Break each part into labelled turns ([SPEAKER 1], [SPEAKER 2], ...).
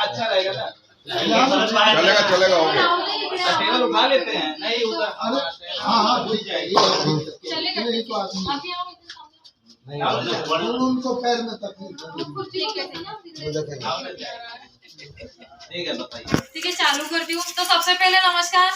[SPEAKER 1] अच्छा रहेगा ना,
[SPEAKER 2] चलेगा चलेगा हो गया।
[SPEAKER 1] टेबल उठा लेते हैं, नहीं उधर हाँ
[SPEAKER 3] उनको पैर में तकलीफ
[SPEAKER 1] ठीक है, बताइए।
[SPEAKER 4] ठीक है, चालू करती हूँ। तो सबसे पहले नमस्कार।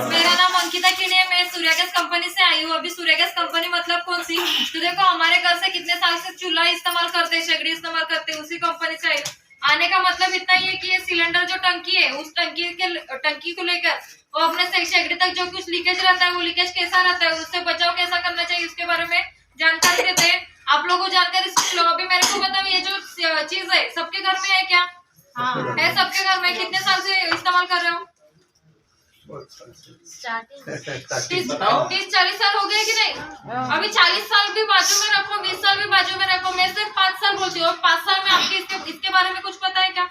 [SPEAKER 4] मेरा नाम अंकिता किनी है, मैं सूर्य गैस कंपनी से आई हूँ। अभी सूर्य गैस कंपनी मतलब कौन सी, तो देखो हमारे घर से कितने साल से चूल्हा इस्तेमाल करते हैं, शेगड़ी इस्तेमाल करते हैं, उसी कंपनी से आई। आने का मतलब इतना ही है कि ये सिलेंडर जो टंकी है, उस टंकी को लेकर वो अपने शेगड़ी तक जो कुछ लीकेज रहता है, वो लीकेज कैसा रहता है, उससे बचाव कैसा करना चाहिए, उसके बारे में जानकारी देते हैं। आप लोगों को जानकारी लो। अभी मेरे को बताओ, ये जो चीज है सबके घर में है क्या? हाँ है, सबके घर में। कितने साल से इस्तेमाल कर रहे हो? 30-40 साल हो गए कि नहीं? अभी 40 साल भी बाजू में रखो, 20 साल भी बाजू में रखो, मैं सिर्फ 5 साल बोलती हूँ। 5 साल में आपके इसके बारे में कुछ पता है क्या?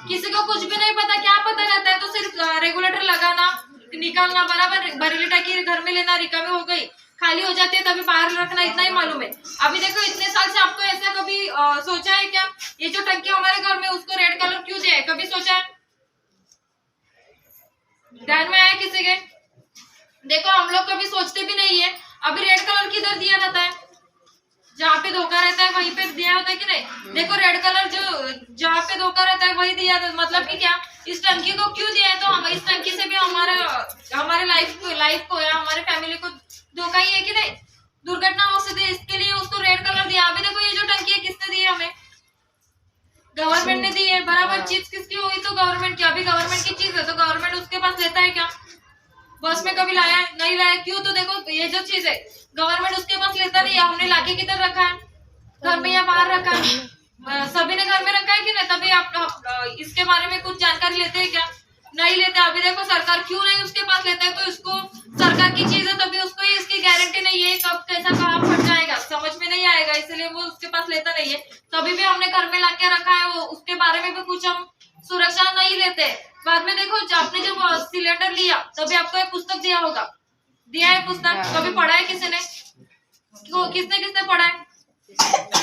[SPEAKER 4] किसी को कुछ भी नहीं पता। क्या पता रहता है? तो सिर्फ रेगुलेटर लगाना, निकालना, बराबर भरेली टंकी घर में लेना, रिकामी हो गई, खाली हो जाती है तभी बाहर रखना, इतना ही मालूम है। अभी देखो, इतने साल से आपको ऐसा कभी सोचा है क्या? ये जो टंकी हमारे घर में, उसको रेड कलर क्यों दिया है? कभी सोचा है? ध्यान में आया किसी के? देखो, हम लोग कभी सोचते भी नहीं है। अभी रेड कलर किधर दिया रहता है? जहाँ पे धोखा रहता है वहीं पे दिया होता है कि नहीं? देखो, रेड कलर जो जहाँ पे धोखा रहता है वही दिया। मतलब कि क्या, इस टंकी को क्यों दिया है? तो हम इस टंकी से भी हमारे लाइफ को या हमारे फैमिली को धोखा ही है कि नहीं? दुर्घटना हो सकती है, इसके लिए उसको रेड कलर दिया। अभी देखो, ये जो टंकी है किसने दी है? हमें गवर्नमेंट ने दी है, बराबर। चीज किसकी हुई? तो गवर्नमेंट की। अभी गवर्नमेंट की चीज है तो गवर्नमेंट उसके पास लेता है क्या? बस में कभी लाया नहीं लाया? क्यों? तो देखो, ये जो चीज है गवर्नमेंट उसके पास लेता नहीं है। हमने लाके किधर रखा है? घर में या बाहर रखा है? सभी ने घर में रखा है कि नहीं? तभी आप इसके बारे में कुछ जानकारी लेते हैं क्या? नहीं लेते। अभी देखो, सरकार क्यों नहीं उसके पास लेता है? तो इसको सरकार की चीज है तभी उसको ही इसकी गारंटी नहीं है, कब कैसा कहाँ फट जाएगा समझ में नहीं आएगा, इसलिए वो उसके पास लेता नहीं है। तभी भी हमने घर में लाके रखा है, वो उसके बारे में भी कुछ हम सुरक्षा नहीं लेते। बाद में देखो, आपने जब सिलेंडर लिया तभी आपको एक पुस्तक दिया होगा, दिया है पुस्तक? कभी पढ़ा है किसी ने? किसने पढ़ा है?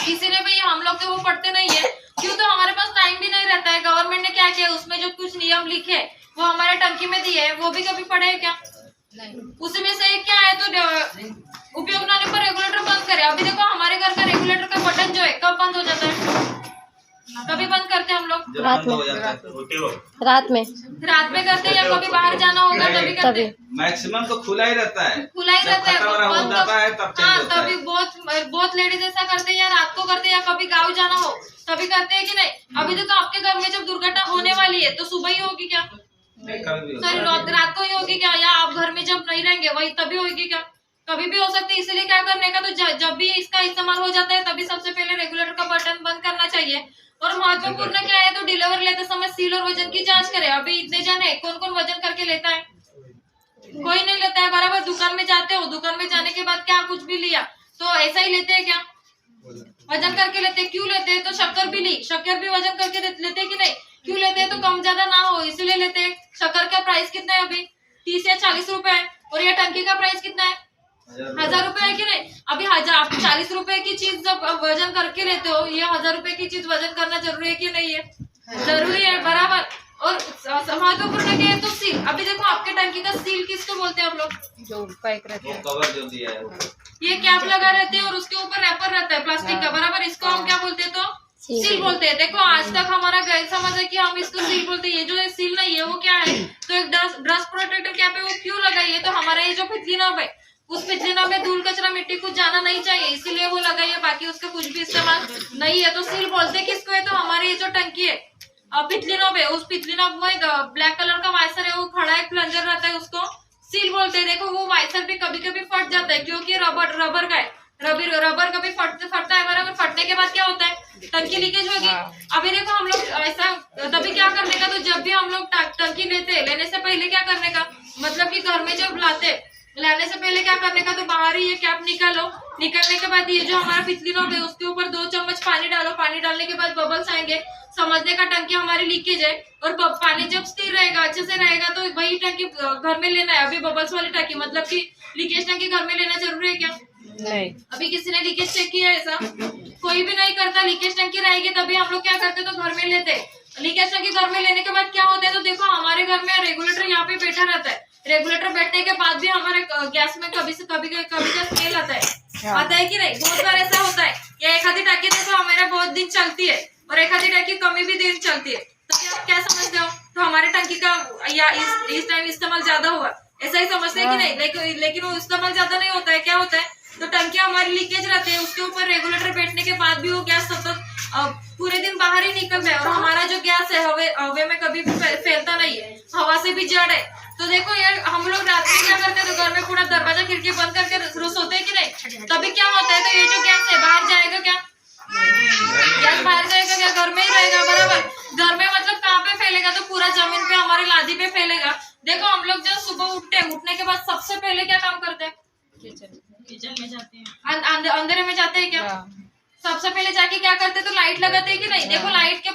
[SPEAKER 4] किसी ने भी? हम लोग तो वो पढ़ते नहीं है। क्यों? तो हमारे पास टाइम भी नहीं रहता है। गवर्नमेंट ने क्या किया, उसमें जो कुछ नियम लिखे वो हमारे टंकी में दिए है, वो भी कभी पढ़े है क्या? उसी में से एक क्या है, तो उपयोग न होने पर रेगुलेटर बंद करे। अभी देखो, हमारे घर का रेगुलेटर का बटन जो है कब बंद हो जाता है? कभी बंद करते हैं हम लोग
[SPEAKER 2] रात में
[SPEAKER 4] करते हैं, या कभी बाहर जाना होगा तभी करते हैं।
[SPEAKER 1] मैक्सिमम तो खुला ही रहता है,
[SPEAKER 4] खुला ही रहता है।
[SPEAKER 1] हाँ,
[SPEAKER 4] तभी बहुत लेडीज ऐसा करते हैं, या रात को करते हैं, या कभी गाँव जाना हो तभी करते हैं कि नहीं? अभी देखो, आपके घर में जब दुर्घटना होने वाली है तो सुबह ही होगी क्या? सॉरी, रात को ही होगी क्या? या आप घर में जब नहीं रहेंगे वही तभी होगी क्या? कभी भी हो सकती है। इसलिए क्या करने का, तो जब भी इसका इस्तेमाल हो जाता है तभी सबसे पहले रेगुलेटर का बटन बंद करना चाहिए। और महत्वपूर्ण क्या है, तो डिलीवर लेते समय सील और वजन की जांच करें। अभी इतने जन है, कौन कौन वजन करके लेता है? कोई नहीं लेता है, बराबर। दुकान में जाते हो, दुकान में जाने के बाद क्या कुछ भी लिया तो ऐसा ही लेते हैं क्या? वजन करके लेते हैं। क्यों लेते हैं? तो शक्कर भी ली, शक्कर भी वजन करके लेते हैं कि नहीं? क्यों लेते हैं? तो कम ज्यादा ना हो इसलिए लेते हैं। शक्कर का प्राइस कितना है अभी? 30 या 40 रुपए है। और ये टंकी का प्राइस कितना है? 1000 रुपए है कि नहीं? अभी 40 रुपए की चीज जब वजन करके लेते हो, ये 1000 रुपए की चीज वजन करना जरूरी है कि नहीं है? जरूरी है, बराबर। और महत्वपूर्ण क्या है, तो सील। अभी देखो, आपके टंकी का सील किसको बोलते हैं हम लोग?
[SPEAKER 5] जो पैक रहते हैं,
[SPEAKER 1] कवर जो दिया है,
[SPEAKER 4] ये कैप लगा रहते हैं और उसके ऊपर रैपर रहता है प्लास्टिक का, बराबर। इसको हम क्या बोलते हैं? तो सील बोलते हैं। देखो, आज तक हमारा गैर समझ है कि हम इसको सील बोलते हैं। ये जो सील नहीं है वो क्या है, तो एक डस्ट प्रोटेक्टर कैप है, वो क्यों लगाई है? तो हमारा ये जो पिछली नब है, उस पिछली नब में धूल कचरा मिट्टी कुछ जाना नहीं चाहिए, इसीलिए वो लगाई है। बाकी उसका कुछ भी इस्तेमाल नहीं है। तो सील बोलते किसको है? तो हमारी ये जो टंकी है, पिछली नब है, उस पिछली नब में ब्लैक कलर का वाइसर है, वो खड़ा एक प्लंजर रहता है, उसको सील बोलते हैं। देखो, वो वाइसर भी कभी कभी फट जाता है, क्योंकि रबर का है। रबर कभी फटता है, बराबर। फटने के बाद क्या होता है? टंकी लीकेज होगी। अभी देखो, हम लोग ऐसा तभी क्या करने का, तो जब भी हम लोग टंकी लेने से पहले क्या करने का, मतलब कि घर में जब लाने से पहले क्या करने का, तो बाहर ही ये कैप निकालो। निकलने के बाद ये जो हमारा पिछली नोब है, उसके ऊपर 2 चम्मच पानी डालो। पानी डालने के बाद बबल्स आएंगे, समझने का टंकी हमारी लीकेज है। और पानी जब स्थिर रहेगा, अच्छे से रहेगा, तो वही टंकी घर में लेना है। अभी बबल्स वाली टंकी, मतलब कि लीकेज टंकी घर में लेना जरूरी है क्या?
[SPEAKER 5] नहीं।
[SPEAKER 4] अभी किसी ने लीकेज चेक किया है ऐसा? कोई भी नहीं करता। लीकेज टंकी रहेगी तभी हम लोग क्या करते तो घर में लेते। लीकेज टंकी घर में लेने के बाद क्या होता है तो देखो हमारे घर में रेगुलेटर यहाँ पे बैठा रहता है। रेगुलेटर बैठने के बाद भी हमारे गैस में कभी से कभी का स्मेल आता है कि नहीं? बहुत बार ऐसा होता है या एक आधी टाकी देखो हमारे बहुत दिन चलती है और एक आधी टाकी कमी भी दिन चलती है। तो क्या समझते हो? तो हमारे टंकी का या इस टाइम इस्तेमाल ज्यादा हुआ ऐसा ही समझते हैं कि नहीं? लेकिन वो इस्तेमाल ज्यादा नहीं होता है। क्या होता है तो टंकी हमारी लीकेज रहती है, उसके ऊपर रेगुलेटर बैठने के बाद भी वो गैस सतत पूरे दिन बाहर ही निकल रहा है और हमारा जो गैस है हवे में कभी भी फैलता नहीं है, हवा से भी जड़ है। तो देखो यार हम लोग रात में क्या करते हैं तो घर में पूरा दरवाजा खिड़की बंद करके सोते हैं कि नहीं? तभी क्या होता है तो ये जो गैस है बाहर जाएगा क्या? गैस बाहर जाएगा क्या? घर में ही रहेगा। बराबर। घर में मतलब कहाँ पे फैलेगा तो पूरा जमीन पे हमारे लादी पे फैलेगा। देखो हम लोग जब सुबह उठने के बाद सबसे पहले क्या काम करते हैं?
[SPEAKER 5] किचन में जाते हैं।
[SPEAKER 4] अंधेरे में जाते हैं क्या? सबसे पहले जाके क्या करते हैं तो लाइट लगाते हैं कि नहीं? देखो लाइट के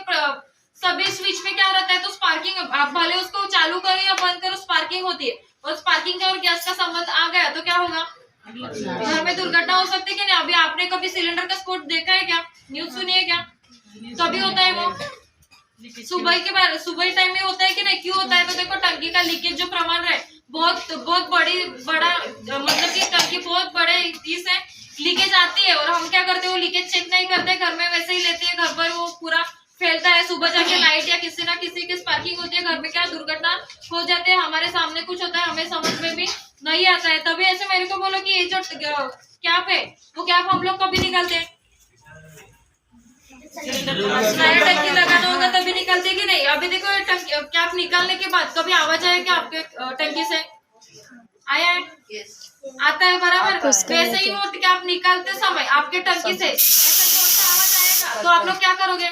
[SPEAKER 4] सभी स्विच में क्या रहता है तो स्पार्किंग, आप भले उसको चालू करो या बंद करो स्पार्किंग होती है और स्पार्किंग का और गैस का संबंध आ गया तो क्या होगा? घर में दुर्घटना हो सकती है कि नहीं? अभी आपने कभी सिलेंडर का स्फोट देखा है क्या? न्यूज सुनी है क्या? कभी होता है वो सुबह टाइम में होता है कि नहीं? क्यों होता है तो देखो टंकी का लीकेज जो प्रमाण है बहुत बड़ा मतलब कि टंकी बहुत बड़े इससे लीकेज आती है और हम क्या करते हैं वो लीकेज चेक नहीं करते, घर में वैसे ही लेते हैं। घर पर वो पूरा फैलता है, सुबह जाके लाइट या किसी ना किसी की स्पार्किंग होती है, घर में क्या दुर्घटना हो जाते हैं। हमारे सामने कुछ होता है हमें समझ में भी नहीं आता है। तभी ऐसे मेरे को बोलो कि ये जो कैप है वो कैप हम लोग कभी निकालते हैं? नया टंकी लगाना होगा तभी निकलते कि नहीं? अभी देखो कैप निकालने के बाद कभी आवाज आया क्या आपके टंकी से? आया है? आता है। बराबर। वैसे ही वो कैप निकालते समय आपके टंकी से ऐसा जोर से आवाज आएगा तो आप लोग क्या करोगे?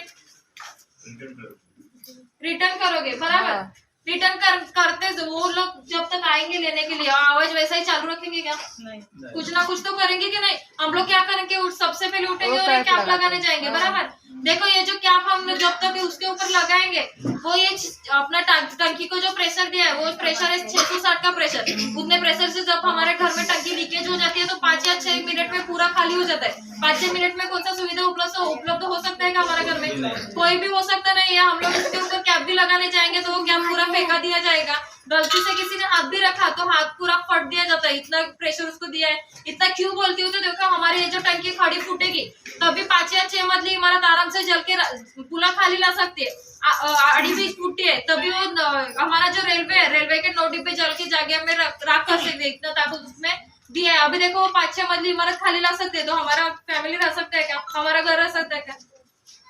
[SPEAKER 4] रिटर्न करोगे। बराबर। रिटर्न करते वो लोग जब तक आएंगे लेने के लिए आवाज वैसा ही चालू रखेंगे क्या? नहीं। कुछ ना कुछ तो करेंगे कि नहीं? हम लोग क्या करेंगे सबसे पहले उठेंगे और एक कैप लगाने जाएंगे। बराबर। देखो ये जो कैप हम जब तक उसके ऊपर लगाएंगे वो ये अपना टंकी को जो प्रेशर दिया है वो प्रेशर है 660 का प्रेशर। उतने प्रेशर से जब हमारे घर में टंकी लीकेज हो जाती है तो 5 या 6 मिनट में पूरा खाली हो जाता है। 5-6 मिनट में कौन सा सुविधा उपलब्ध हो सकता है क्या हमारे घर में? कोई भी हो सकता नहीं है। हम लोग इसके ऊपर कैप भी लगाने जाएंगे तो वो कैप पूरा फेंका दिया जाएगा। गलती से किसी ने हाथ भी रखा तो हाथ पूरा फट दिया जाता है, इतना प्रेशर उसको दिया है। इतना क्यों बोलती हूँ तो देखो हमारी ये जो टंकी खड़ी फूटेगी तभी 5 या 6 मंजिली इमारत आराम से जल के पूरा खाली ला सकती है। अड़ी भी फूटी है तभी वो हमारा जो रेलवे है रेलवे के 9 डिब्बे जल के जगह में राख कर सकते, इतना ताकत उसमें दिया है। अभी देखो 5-6 मंजिली इमारत खाली ला सकते हैं तो हमारा फैमिली रह सकता है क्या? हमारा घर रह सकता है क्या?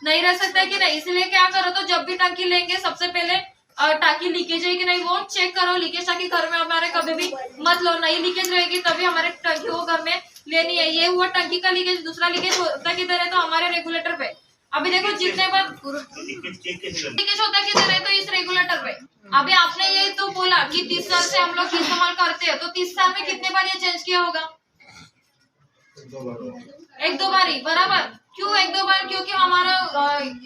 [SPEAKER 4] नहीं रह सकता है कि नहीं? इसलिए क्या करो तो जब भी टंकी लेंगे सबसे पहले टाकी लीकेज है कि नहीं वो चेक करो। लीकेज टाकी घर में हमारे कभी भी मत लो, नई लीकेज रहेगी तभी हमारे टंकी वो घर में लेनी है। ये हुआ टंकी का लीकेज। दूसरा लीकेज होता किधर है तो हमारे रेगुलेटर पे। अभी देखो जितने बार लीकेज होता किधर है तो इस रेगुलेटर पे। अभी आपने ये तो बोला कि 30 साल से हम लोग इस्तेमाल करते हैं तो 30 साल में कितने बार ये चेंज किया होगा? 1-2 बार ही। बराबर। क्यों 1-2 बार? क्योंकि हमारा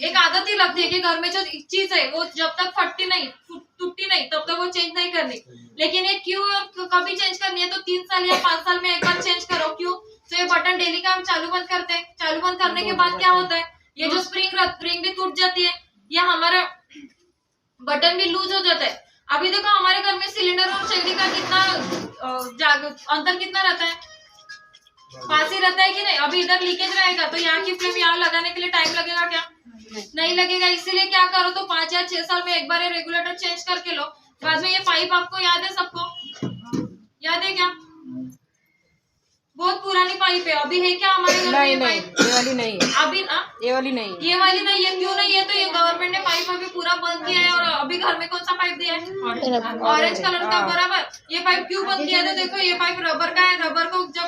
[SPEAKER 4] एक आदत ही लगती है कि घर में जो चीज है वो जब तक टूटती नहीं तब तक वो चेंज नहीं करनी। लेकिन ये क्यों कभी चेंज करनी है तो 3 साल या 5 साल में एक बार चेंज करो। क्यों? तो ये बटन डेली का हम चालू बंद करते हैं। चालू बंद करने के बाद क्या होता है ये जो स्प्रिंग भी टूट जाती है या हमारा बटन भी लूज हो जाता है। अभी देखो हमारे घर में सिलेंडर और शेगडी का कितना अंतर कितना रहता है? पास ही रहता है कि नहीं? अभी इधर लीकेज रहेगा तो यहाँ की फ्लेम यहाँ लगाने के लिए टाइम लगेगा क्या? नहीं लगेगा। इसीलिए क्या करो तो 5 या 6 साल में एक बार ये रेगुलेटर चेंज करके लो। बाद में ये पाइप आपको याद है? सबको याद है क्या? बहुत पुरानी पाइप है। अभी है क्या हमारे घर में?
[SPEAKER 5] नहीं, ये वाली नहीं है।
[SPEAKER 4] अभी
[SPEAKER 5] ये वाली नहीं है।
[SPEAKER 4] ये वाली नहीं है। क्यों नहीं है तो ये गवर्नमेंट ने पाइप अभी पूरा बंद किया है और अभी घर में कौन सा पाइप दिया है? ऑरेंज कलर का। बराबर। ये पाइप क्यों बंद किया है तो देखो ये पाइप रबर का है। रबर को जब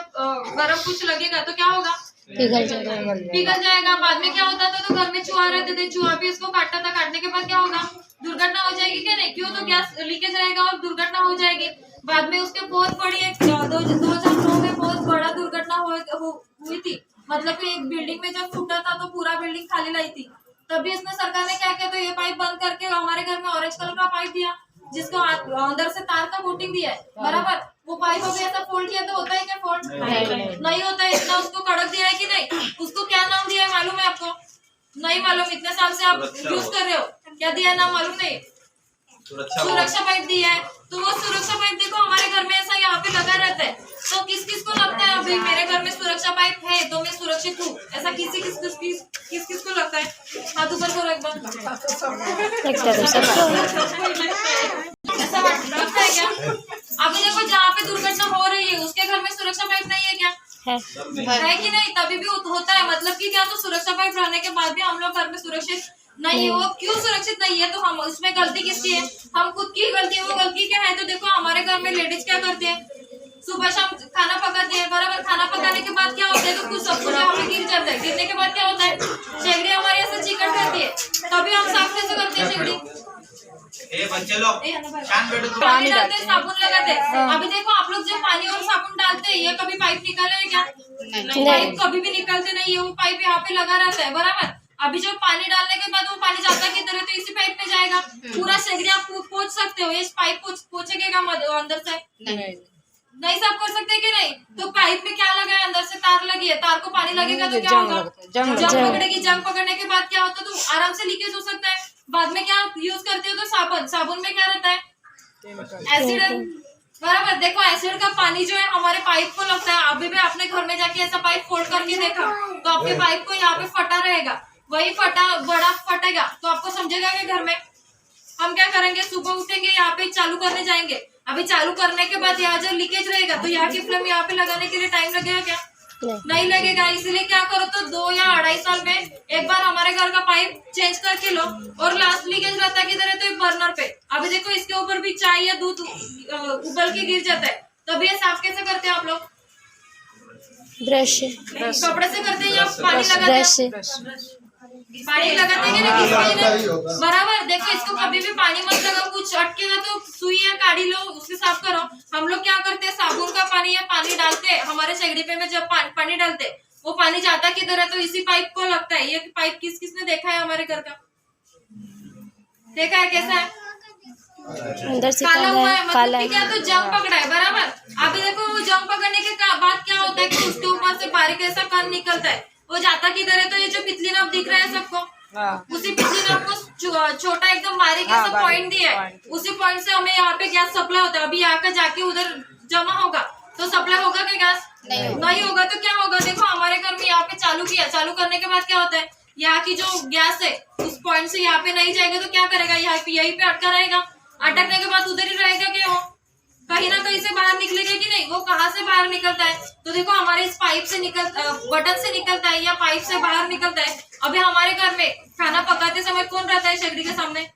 [SPEAKER 4] गर्म कुछ लगेगा तो क्या होगा? पिघल जाएगा। बाद में क्या होता था तो घर में चूहा रहते थे, चूहा भी इसको काटता था। काटने के बाद क्या होगा? दुर्घटना हो जाएगी क्या नहीं? क्यों? तो गैस लीकेज रहेगा और दुर्घटना हो जाएगी। बाद में उसके बहुत बड़ी एक 2009 में बहुत बड़ा दुर्घटना हुई थी। मतलब कि एक बिल्डिंग में जब फूटा था तो पूरा बिल्डिंग खाली लाई थी। तभी इसमें सरकार ने क्या किया तो ये पाइप बंद करके हमारे घर में ऑरेंज कलर का पाइप दिया। जिसको अंदर से तार का कोटिंग दिया है, बराबर। वो पाइप अभी ऐसा फोल्ड किया तो होता है क्या फोल्ड? नहीं होता है। इतना उसको कड़क दिया है कि नहीं? उसको क्या नाम दिया है मालूम है आपको? नहीं मालूम। इतने साल से आप यूज कर रहे हो, क्या दिया है नाम मालूम नहीं? सुरक्षा पाइप दिया है। तो वो सुरक्षा पाइप देखो हमारे घर में ऐसा यहाँ पे लगा रहता है, तो किस किस को लगता है अभी मेरे घर में सुरक्षा पाइप है तो मैं सुरक्षित हूँ? ऐसा किस किस को लगता है? हाथ ऊपर करो एक बार। ऐसा लगता है क्या? अभी देखो जहाँ पे दुर्घटना हो रही है उसके घर में सुरक्षा पाइप नहीं है क्या? है कि नहीं? तभी भी होता है। मतलब कि क्या, तो सुरक्षा पाइप रहने के बाद भी हम लोग घर में सुरक्षित नहीं है। वो क्यों सुरक्षित नहीं है? तो हम इसमें गलती किसकी है? हम खुद की गलती है। वो गलती क्या है? तो देखो हमारे घर में लेडीज क्या करते हैं, सुबह शाम खाना पकाते हैं, बराबर। खाना पकाने के बाद क्या होता है, तो कुछ सब कुछ यहाँ पे गिर जाता है। गिरने के बाद क्या होता है, शेगड़ी हमारे ऐसे चिकट रहती है, तभी हम साफ कैसे करते हैं शेगड़ी?
[SPEAKER 1] बच्चे लोग
[SPEAKER 4] पानी डालते हैं, साबुन लगाते हैं। अभी देखो आप लोग जो पानी और साबुन डालते हैं, ये कभी पाइप निकाले है क्या? पाइप कभी भी निकलते नहीं है। वो पाइप यहाँ पे लगा रहता है, बराबर। अभी जो पानी डालने के बाद वो पानी जाता है किधर है, तो इसी पाइप में जाएगा। पूरा शेगड़ी आप पोंछ सकते हो, ये पाइप पोंछेगा अंदर से? नहीं साफ कर सकते कि नहीं? तो पाइप में क्या लगा है? अंदर से तार लगी है। तार को पानी लगेगा तो क्या होगा? जंग पकड़ेगी। जंग पकड़ने के बाद क्या होता है, तो आराम से लीकेज हो सकता है। बाद में क्या यूज करते हो, तो साबुन। साबुन में क्या रहता है? एसिड, बराबर। देखो एसिड का पानी जो है हमारे पाइप को लगता है। अभी भी आपने घर में जाके ऐसा पाइप फोल्ड करके देखा तो आपके पाइप को यहाँ पे फटा रहेगा, वही बड़ा फटेगा। तो आपको समझेगा कि घर में हम क्या करेंगे, सुबह उठेंगे, यहाँ पे चालू करने जाएंगे। अभी चालू करने के बाद यहाँ जब लीकेज रहेगा तो यहाँ की फ्लेम यहाँ पे लगाने के लिए टाइम लगेगा क्या? नहीं लगेगा। इसलिए क्या करो, तो 2 या 2.5 साल में एक बार हमारे घर का पाइप चेंज करके लो। और लास्ट लीकेज रहता है किधर है, तो एक बर्नर पे। अभी देखो इसके ऊपर भी चाय या दूध उबल के गिर जाता है, तब ये साफ कैसे करते हैं आप लोग?
[SPEAKER 5] ब्रश
[SPEAKER 4] कपड़े से करते हैं या पानी लगाते हैं? पानी लगाते हैं ना किसी में, बराबर। देखो इसको कभी भी पानी मत लगाओ, कुछ अटकेगा तो सुई या काढ़ी लो, उससे साफ करो। हम लोग क्या करते हैं, साबुन का पानी या पानी डालते हैं हमारे शेगड़ी पे में। जब पानी डालते हैं वो पानी जाता किधर है, तो इसी पाइप को लगता है। ये पाइप किसने देखा है हमारे घर का? देखा है कैसा है?
[SPEAKER 5] अंदर से
[SPEAKER 4] काला हुआ है,
[SPEAKER 5] काला
[SPEAKER 4] मतलब क्या, तो जंग पकड़ा है, बराबर। अभी देखो वो जंग पकड़ने के बाद क्या होता है कि उसके ऊपर से बारीक ऐसा कण निकलता है। वो जाता किधर है, तो ये जो पिछली नाप दिख रहा है सबको, उसी पिछली नाप को छोटा एकदम बारीक ऐसा पॉइंट दिया है। उसी पॉइंट से हमें यहाँ पे गैस सप्लाई होता है। अभी यहाँ का जाके उधर जमा होगा तो सप्लाई होगा क्या गैस? नहीं होगा। तो क्या होगा, देखो हमारे घर में यहाँ पे चालू किया, चालू करने के बाद क्या होता है, यहाँ की जो गैस है उस पॉइंट से यहाँ पे नहीं जाएगा तो क्या करेगा, यहीं पे अटका रहेगा। अटकने के बाद उधर ही रहेगा क्या? वो कहीं ना कहीं से बाहर निकलेगा कि नहीं? वो कहाँ से बाहर निकलता है, तो देखो हमारे इस पाइप से बटन से निकलता है या पाइप से बाहर निकलता है। अभी हमारे घर में खाना पकाते समय कौन रहता है शेगड़ी के सामने?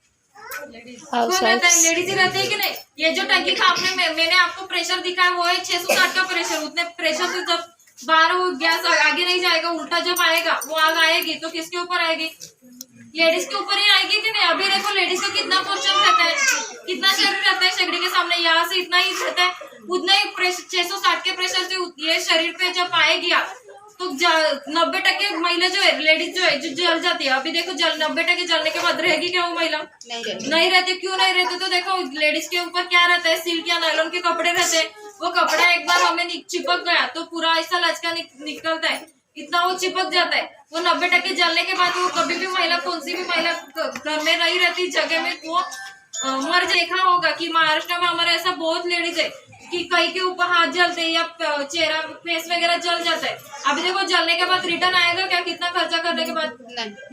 [SPEAKER 4] कौन रहता है? लेडीज ही रहती है कि नहीं? ये जो टंकी का मैंने आपको प्रेशर दिखाया वो है 660 का प्रेशर। उतने प्रेशर से जब बाहर वो गैस आगे नहीं जाएगा, उल्टा जब आएगा वो आग आएगी तो किसके ऊपर आएगी? लेडीज के ऊपर ही आएगी कि नहीं? अभी देखो लेडीज का कितना पोर्शन रहता है, कितना शरीर रहता है शेगड़ी के सामने, यहाँ से इतना ही रहता है। उतना ही 660 के प्रेशर से ये शरीर पे जब आएगी तो 90% महिला जो है, लेडीज जो है, जो जल जाती है। अभी देखो 90% जलने के बाद रहेगी क्या वो महिला? नहीं रहती। क्यों नहीं रहती? तो देखो लेडीज के ऊपर क्या रहता है, सिल्क या नायलॉन के कपड़े रहते हैं। वो कपड़ा एक बार हमें चिपक गया तो पूरा ऐसा लचका निकलता है, इतना वो चिपक जाता है। वो 90% जलने के बाद वो कभी भी महिला, कौन सी भी महिला घर में नहीं रहती जगह में वो मर। देखा होगा कि महाराष्ट्र में हमारे ऐसा बहुत लेडीज है कि कहीं के ऊपर हाथ जलते हैं या चेहरा फेस वगैरह जल जाता है। अभी देखो जलने के बाद रिटर्न आएगा क्या? कितना खर्चा करने के बाद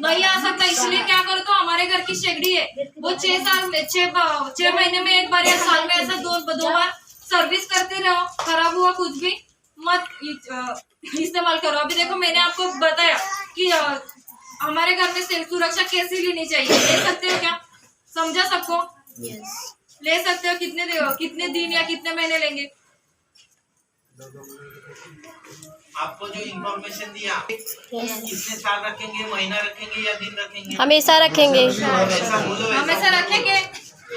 [SPEAKER 4] नहीं आ सकता। इसलिए क्या करो, तो हमारे घर की शेगड़ी है वो 6 महीने में एक बार या साल में ऐसा 2 बार सर्विस करते रहो। खराब हुआ कुछ भी मत इस्तेमाल करो। अभी देखो मैंने आपको बताया कि हमारे घर में सेल्फ सुरक्षा कैसे लेनी चाहिए। ले सकते हो क्या? समझा सबको? ले सकते हो। कितने दिन या कितने महीने लेंगे?
[SPEAKER 1] आपको जो इंफॉर्मेशन दिया कितने साल रखेंगे, महीना रखेंगे या दिन रखेंगे?
[SPEAKER 5] हमेशा रखेंगे।
[SPEAKER 4] हमेशा रखेंगे।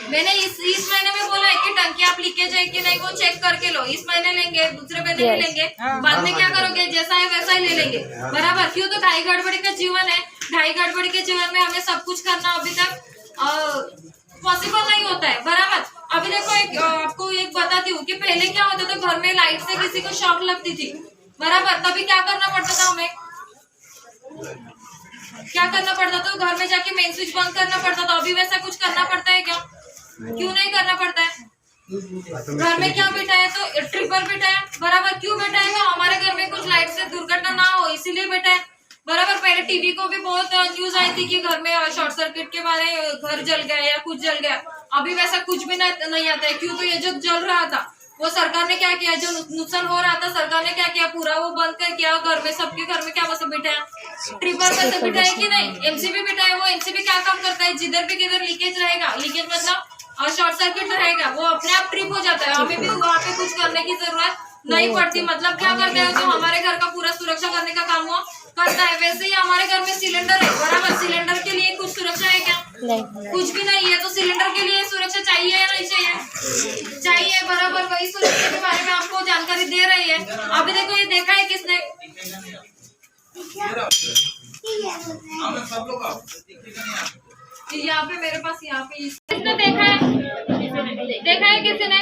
[SPEAKER 4] मैंने इस महीने में बोला है कि टंकी आप लीकेज है कि नहीं वो चेक करके लो। इस महीने लेंगे, दूसरे महीने भी लेंगे, बाद में क्या करोगे, जैसा है वैसा ही ले लेंगे, बराबर। क्यों? तो ढाई गड़बड़ी का जीवन है। ढाई गड़बड़ी के जीवन में हमें सब कुछ करना। अभी तक पॉसिबल नहीं होता है, बराबर। अभी देखो आपको एक बताती हूँ कि पहले क्या होता था, घर में लाइट से किसी को शॉक लगती थी, बराबर, तभी क्या करना पड़ता था हमें, क्या करना पड़ता था, घर में जाके मेन स्विच बंद करना पड़ता था। अभी वैसा कुछ करना पड़ता है क्या? क्यों नहीं करना पड़ता है? घर में क्या बिठाया तो ट्रिपर बिठाया, बराबर। क्यों बिठाया? तो हमारे घर में कुछ लाइट से दुर्घटना ना हो इसीलिए बिठाया, बराबर। पहले टीवी को भी बहुत न्यूज आई थी कि घर में शॉर्ट सर्किट के बारे घर जल गया या कुछ जल गया। अभी वैसा कुछ भी नहीं आता है। क्यों? तो ये जो जल रहा था वो सरकार ने क्या किया, जो नुकसान हो रहा था सरकार ने क्या किया, पूरा वो बंद कर किया। घर में सबके घर में क्या बस बिठाया, ट्रिपर वैसे बिठाया कि नहीं, एमसीबी बिठाया। वो एमसीबी क्या काम करता है, जिधर भी किधर लीकेज रहेगा, लीकेज मतलब शॉर्ट सर्किट रहेगा, वो अपने आप ट्रिप हो जाता है। हमें भी वहाँ पे कुछ करने की जरूरत नहीं पड़ती। मतलब क्या करते हैं, जो हमारे घर का पूरा सुरक्षा करने का काम वो करता है। वैसे ही हमारे घर में सिलेंडर है, बराबर। सिलेंडर के लिए कुछ सुरक्षा है क्या? कुछ भी नहीं है। तो सिलेंडर के लिए सुरक्षा चाहिए या नहीं चाहिए? चाहिए, बराबर। वही सुरक्षा के बारे में आपको जानकारी दे रही है। अभी देखो ये देखा है किसने, यहाँ पे मेरे पास, यहाँ पे किसने देखा है, देखा है किसी ने?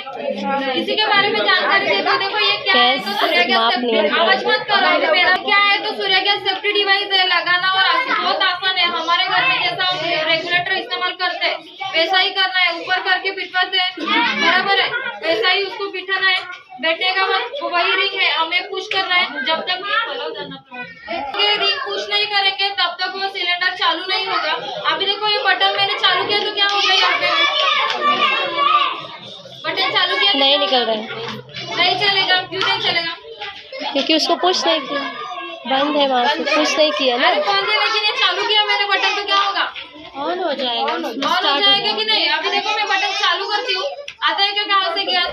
[SPEAKER 4] इसी के बारे में जानकारी देखो। देखो ये क्या है, तो सूर्य गैस सेफ्टी, आवाज मत करो मेरा, क्या है तो सूर्य गैस सेफ्टी डिवाइस है, लगाना और बहुत आसान है। हमारे घर में जैसा हम रेगुलेटर इस्तेमाल करते हैं वैसा ही करना है, ऊपर करके बिठवाते हैं, बराबर है, वैसा ही उसको बिठाना है। बैठने का वक्त वही रिंग है, हमें पुश करना है। जब तक ये रिंग पुश नहीं करेंगे तब तक वो सिलेंडर चालू नहीं होगा। अभी देखो ये बटन मैंने चालू किया तो क्या होगा, यहाँ पे बटन चालू किया
[SPEAKER 5] नहीं निकल रहा है,
[SPEAKER 4] नहीं चलेगा। क्यों नहीं चलेगा?
[SPEAKER 5] क्योंकि उसको पुश नहीं किया, बंद है वहाँ से, पुश नहीं किया ना।
[SPEAKER 4] अरे बंद है, लेकिन ये चालू किया मैंने बटन तो क्या होगा,
[SPEAKER 5] ऑन हो जाएगा,
[SPEAKER 4] ऑन हो जाएगा कि नहीं? अभी देखो मैं बटन चालू करती हूँ, आता है क्या कहाँ से गैस,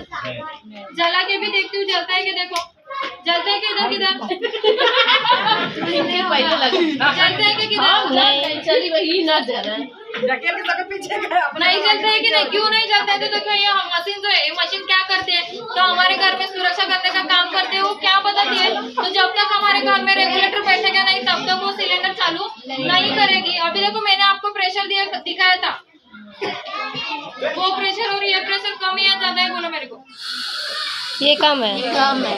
[SPEAKER 4] जला के भी देखती हूँ जलता है कि, देखो जलता है कि इधर किधर जलता है कि किधर,
[SPEAKER 5] नहीं चली वही ना जला,
[SPEAKER 4] नहीं जलता है कि नहीं? क्यों नहीं जलता है? तो देखो ये मशीन जो है, ये मशीन क्या करते हैं, तो हमारे घर में सुरक्षा करने का काम करते हैं। वो क्या बताती है, तो जब तक हमारे घर में रेगुलेटर बैठेगा नहीं तब तक वो सिलेंडर चालू नहीं करेगी। अभी देखो मैंने आपको प्रेशर दिखाया था, वो प्रेशर और ये प्रेशर कम या ज्यादा है, बोलो मेरे को।
[SPEAKER 5] ये कम है, कम है,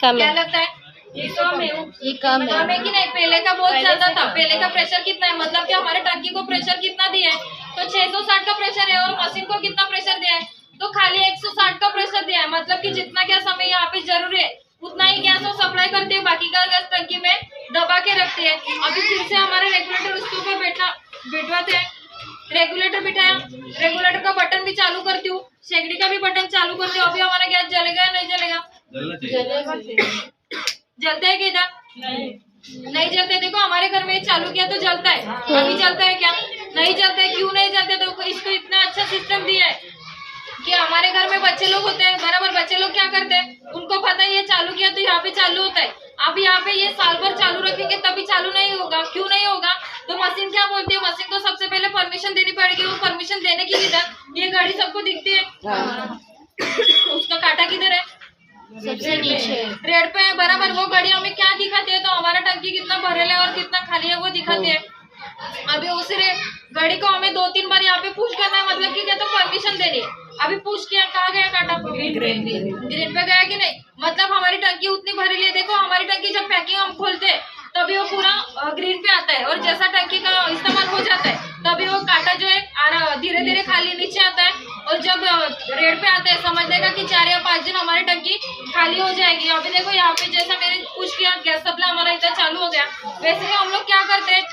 [SPEAKER 5] कम
[SPEAKER 4] क्या
[SPEAKER 5] है,
[SPEAKER 4] लगता है? ये कम है,
[SPEAKER 5] ये कम है,
[SPEAKER 4] कम है कि नहीं? पहले का बहुत ज्यादा था। पहले का प्रेशर कितना है, मतलब कि हमारे टंकी को प्रेशर कितना दिया है, तो 660 का प्रेशर है। और मशीन को कितना प्रेशर दिया है, तो खाली 160 का प्रेशर दिया है। मतलब कि जितना गैस हमें यहाँ पे जरूरी है उतना ही गैस वो सप्लाई करते हैं, बाकी का गैस टंकी में दबा के रखते हैं। अभी फिर से हमारे रेगुलेटर उसके ऊपर बैठवाते हैं, रेगुलेटर बिठाया, रेगुलेटर का बटन भी चालू करती हूँ, शेगड़ी का भी बटन चालू करती हूँ। अभी हमारा गैस जलेगा या नहीं जलेगा? जलता है कि इधर नहीं जलता है? देखो हमारे घर में ये चालू किया तो जलता है, अभी जलता है क्या? नहीं जलता है। क्यों नहीं जलता? तो इसको इतना अच्छा सिस्टम दिया है कि हमारे घर में बच्चे लोग होते हैं, बराबर। बच्चे लोग क्या करते हैं, उनको पता है ये चालू किया तो यहाँ पे चालू होता है। अब यहाँ पे ये साल भर चालू रखेंगे तभी चालू नहीं होगा। क्यों नहीं होगा? तो मशीन क्या बोलती है, मशीन को सबसे पहले परमिशन देनी पड़ेगी। वो परमिशन देने की किधर, ये गाड़ी सबको दिखती है, उसका कांटा किधर है,
[SPEAKER 5] सबसे नीचे
[SPEAKER 4] रेड पे है, बराबर। वो गाड़ी हमें क्या दिखाती है, तो हमारा टंकी कितना भरेला है और कितना खाली है वो दिखाती है। अभी उस गाड़ी को हमें 2-3 बार यहाँ पे पुश करना है, मतलब कि क्या, तो परमिशन देनी है। अभी पुश किया, कहाँ गया कांटा, ग्रीन पे गया कि नहीं? मतलब हमारी टंकी उतनी भरेली है। देखो हमारी टंकी जब पैकिंग हम खोलते हैं तभी वो पूरा ग्रीन पे आता है, और जैसा टंकी का इस्तेमाल हो जाता है तभी वो कांटा जो है धीरे धीरे खाली नीचे आता है। और जब रेड पे आता है समझ लेगा कि 4 या 5 दिन हमारी टंकी खाली हो जाएगी। अभी देखो यहाँ पे जैसा मैंने पुश किया, गैस सप्लाई हमारा इधर चालू हो गया। वैसे ही हम लोग क्या करते हैं,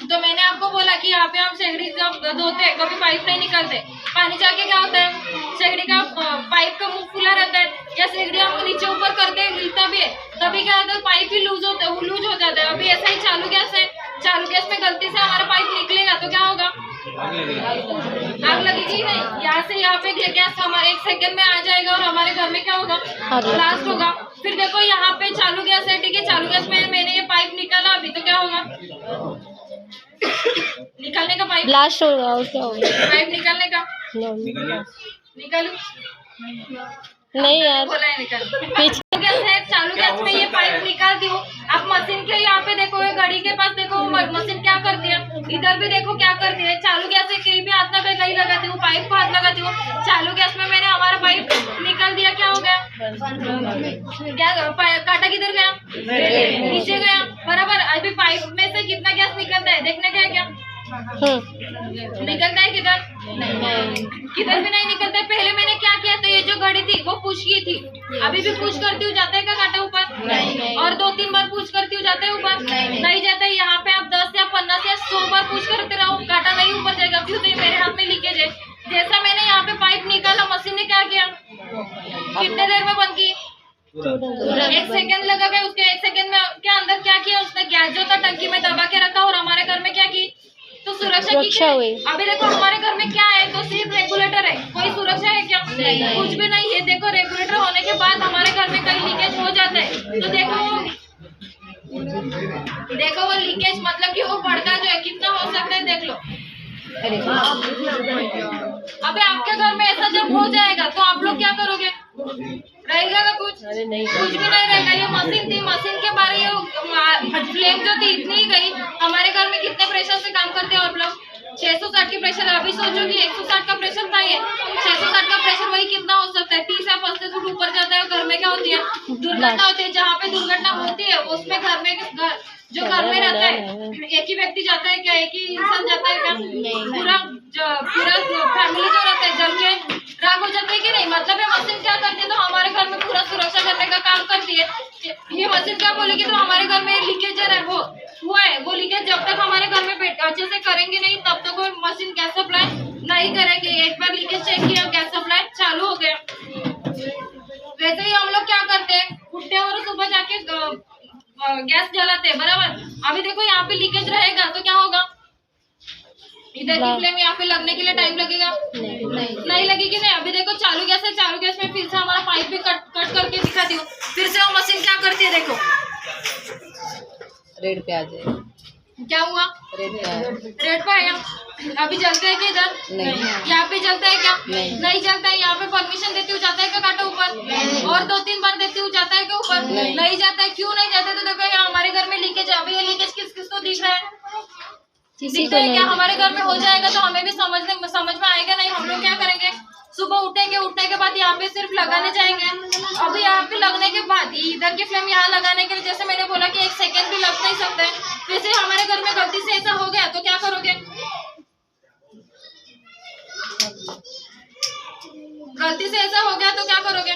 [SPEAKER 4] तो मैंने आपको बोला कि यहाँ पे हम शेगड़ी जब धोते हैं कभी पाइप नहीं निकलते, पानी जाके क्या होता है, शेगड़ी का पाइप का मुंह खुला रहता है, या शेगड़ी हम नीचे ऊपर करते हैं हिलता भी है, तभी क्या होता है पाइप ही लूज हो जाता है। अभी ऐसा ही चालू गैस है, चालू गैस में गलती से हमारा पाइप निकलेगा तो क्या होगा, आग लगेगी नहीं। यहाँ से यहाँ पे गैस हमारे 1 सेकंड में आ जाएगा और हमारे घर में क्या होगा, ब्लास्ट होगा। फिर देखो यहाँ पे चालू गैस है, ठीक है, चालू गैस में मैंने ये पाइप निकाला, अभी तो क्या होगा, निकालने का पाइप
[SPEAKER 5] ब्लास्ट होगा और क्या होगा,
[SPEAKER 4] पाइप निकालने का निकालू
[SPEAKER 5] नहीं यार,
[SPEAKER 4] बोला है निकाल।
[SPEAKER 5] पीछे
[SPEAKER 4] गैस है, चालू गैस में ये पाइप निकालती हूँ। अब मशीन के यहाँ पे देखो, ये गाड़ी के पास देखो मशीन क्या करती है, इधर भी देखो क्या करती है। चालू गैस है, कहीं भी हाथ ना नहीं लगाती पाइप को हाथ लगाती हूँ, चालू गैस में मैंने हमारा पाइप निकाल दिया, क्या हो गया? काटा किधर गया? नीचे गया, बराबर। अभी पाइप में से कितना गैस निकलता है देखने का है क्या? निकलता है किधर? किधर भी नहीं निकलता है। पहले मैंने क्या किया था, ये जो घड़ी थी वो पुश की थी, अभी भी पुश करती हूँ, जाता है क्या कांटा ऊपर? और 2-3 बार पुश करती हूँ, जाता है ऊपर? नहीं जाता है। यहाँ पे आप 10 या 50 या 100 बार पुश करते रहो, कांटा नहीं ऊपर जाएगा। क्यों? तो ये मेरे हाथ में लीकेज है। जैसा मैंने यहाँ पे पाइप निकाला, मशीन ने क्या किया? कितने देर में बंद की? 1 सेकंड लगा गया उसके। 1 सेकंड में के अंदर क्या किया उसने? गैस जो था टंकी में दबा के रखा, और हमारे घर में क्या की? तो सुरक्षा की। अभी देखो हमारे घर में क्या है, तो सिर्फ रेगुलेटर है, कोई सुरक्षा है क्या? कुछ भी नहीं है। देखो रेगुलेटर होने के बाद हमारे घर में कहीं लीकेज हो जाता है, तो देखो वो लीकेज मतलब कि वो बढ़ता जो है कितना हो सकता है, देख लो। अबे आपके घर में ऐसा जब हो जाएगा तो आप लोग क्या करोगे? रहेगा ना कुछ? नहीं, कुछ भी नहीं रहेगा। ये मशीन थी, मशीन के बारे ये फ्लेम जो थी इतनी ही गई। हमारे घर में कितने प्रेशर से काम करते हो आप लोग? 660 की प्रेशर। अभी सोचो कि 160 का प्रेशर था, ये 660 का प्रेशर वही कितना हो सकता है? 30 या 35 फुट ऊपर जाता है। घर में क्या होती है? दुर्घटना होती है। जहाँ पे दुर्घटना होती है उसमें घर में जो घर में रहता है एक ही व्यक्ति जाता है क्या? एक ही इंसान जाता है क्या? पूरा फैमिली जो रहता है जल के राख हो जाती है कि नहीं? मतलब ये मशीन क्या करती है? तो हमारे घर में पूरा सुरक्षा करने का काम करती है। ये मशीन क्या बोलेगी? तो हमारे घर में लीकेज है वो हुआ है, वो लीकेज जब तक हमारे घर में अच्छे से करेंगे नहीं तब तक वो मशीन गैस सप्लाई नहीं करेगी। एक बार लीकेज चेक किया, गैस सप्लाई चालू हो गया। वैसे ही हम लोग क्या करते हैं, उठते और सुबह जाके गैस जलाते हैं, बराबर। अभी देखो यहाँ पे लीकेज रहेगा तो क्या होगा? इधर की फ्लेम यहाँ पे लगने के लिए टाइम लगेगा? नहीं लगेगी। नहीं। अभी देखो चालू गैस है, चालू गैस में फिर से हमारा पाइप भी कट करके दिखाती हूँ। फिर से वो मशीन क्या करती है, देखो
[SPEAKER 6] रेड पे आ जाए।
[SPEAKER 4] क्या हुआ?
[SPEAKER 6] रेड पे आया।
[SPEAKER 4] रेड पे आया। अभी जलता है क्या इधर?
[SPEAKER 6] नहीं।
[SPEAKER 4] यहाँ पे जलता है क्या?
[SPEAKER 6] नहीं
[SPEAKER 4] जलता है। यहाँ पे परमिशन देती हूँ, जाता है क्या कांटा ऊपर? और 2-3 बार देती हूँ, जाता है क्या ऊपर? नहीं जाता है। क्यों नहीं जाता? तो देखो यहाँ हमारे घर में लीकेज है। अभी ये लीकेज किस किस को दिख रहा है? दिखता है क्या? हमारे घर में हो जाएगा तो हमें भी समझ में आएगा नहीं। हम लोग क्या करेंगे? सुबह उठने के बाद यहाँ पे सिर्फ लगाने जाएंगे। अभी यहाँ पे लगने के बाद इधर की फ्लेम यहाँ लगाने के लिए, जैसे मैंने बोला कि 1 सेकंड भी लग नहीं सकता है। वैसे हमारे घर में गलती से ऐसा हो गया तो क्या करोगे? गलती से ऐसा हो गया तो क्या करोगे?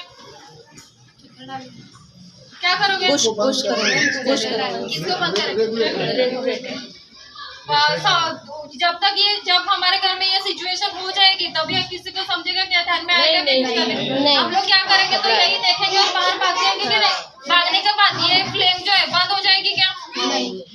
[SPEAKER 4] क्या करोगे?
[SPEAKER 6] पुश करेंगे।
[SPEAKER 4] इसको बंद करेंगे। जब हमारे घर में ये सिचुएशन हो जाएगी तभी किसी को समझेगा, क्या ध्यान में आएगा? नहीं। हम लोग क्या करेंगे तो यही देखेंगे और बाहर भाग जाएंगे कि नहीं? भागने के बाद ये फ्लेम जो है बंद हो जाएगी क्या?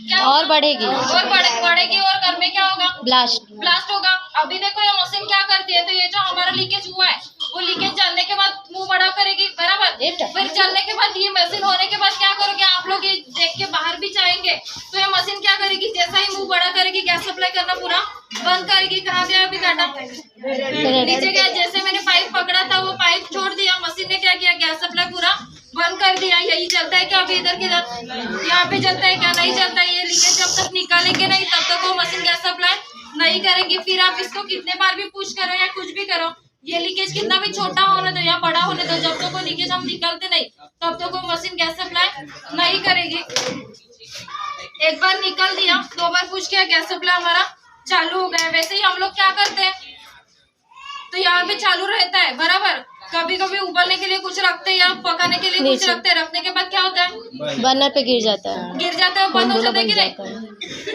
[SPEAKER 4] क्या
[SPEAKER 5] और बढ़ेगी
[SPEAKER 4] और घर में क्या होगा?
[SPEAKER 5] ब्लास्ट
[SPEAKER 4] होगा। अभी देखो ये मशीन क्या करती है, तो ये जो हमारा लीकेज हुआ है वो लीकेज जलने के बाद मुंह बड़ा करेगी, बराबर। फिर जलने के बाद ये मशीन होने के बाद क्या करोगे आप लोग? ये देख के बाहर भी जाएंगे तो ये मशीन क्या करेगी? जैसा ही मुंह बड़ा करेगी गैस सप्लाई करना पूरा बंद करेगी। कहाँ गया अभी कांटा? नीचे गया। जैसे मैंने पाइप पकड़ा था वो पाइप छोड़ दिया, मशीन ने क्या किया? गैस सप्लाई पूरा बंद कर दिया। यही चलता है क्या? अभी इधर किधर यहाँ पे चलता है क्या? नहीं चलता है। ये लीकेज जब तक निकालेंगे नहीं तब तक वो मशीन गैस सप्लाई नहीं करेंगे। फिर आप इसको कितने बार भी पुश करो या कुछ भी करो, ये लीकेज कितना भी छोटा होने दो या बड़ा होने दो, जब तक वो लीकेज हम निकालते नहीं तब तक वो मशीन गैस सप्लाई नहीं करेगी। एक बार निकल दिया, 2 बार पुश किया, गैस सप्लाई हमारा चालू हो गया। वैसे ही हम लोग क्या करते हैं, तो यहाँ पे चालू रहता है, बराबर। कभी कभी उबलने के लिए कुछ रखते हैं या पकाने के लिए कुछ रखते हैं। रखने के बाद क्या होता है?
[SPEAKER 5] बर्नर पे गिर जाता है,
[SPEAKER 4] बंद हो जाता है कि नहीं?